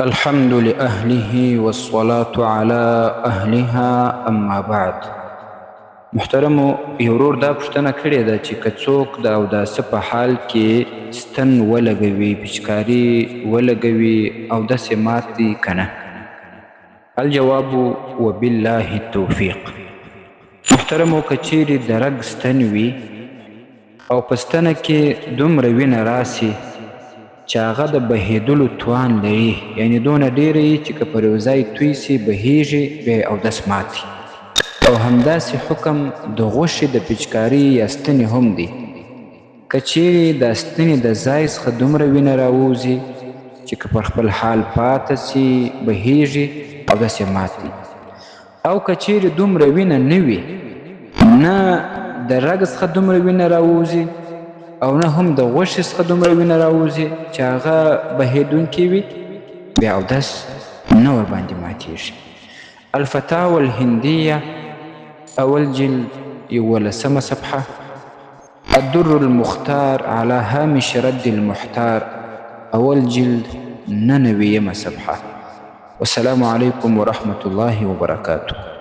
الحمد لأهله والصلاة على أهلها أما بعد. محترمو ورور دا پوښتنه کړې ده چې که څوک د اوداسه په حال کې ستن ولګوي، پچکاري ولګوي، اودس یې مات دی که نه؟ الجواب وبالله التوفیق. محترمو که چیرې د رګ ستن وي او په ستنه کې دومره وینه راسي چې هغه د بهېدلو توان لري، یعنې دونه ډېره یي چې که پر یو ځای توی سي بهېږي، بیا یې اودس ماتي. او همداسې حکم د غوښې د پچکاري یا ستنې هم دی. که چیرې د ستنې د ځای څخه دومره وینه راوځي چې که پر خپل حال پاته سي بهېږي، اودس یې ماتي. او که چیرې دومره وینه نه وي، نه د رګ څخه دومره وینه راوځي او نه هم د غوښې څخه دومره وینه راوځي چې هغه بهېدونکې وي، بیا اودس نه ورباندې ماتېږي. الفتاوى الهندية اول جلد 11 صفحة، الدر المختار على هامش رد المحتار اول جلد 99 صفحة. والسلام عليكم ورحمة الله وبركاته.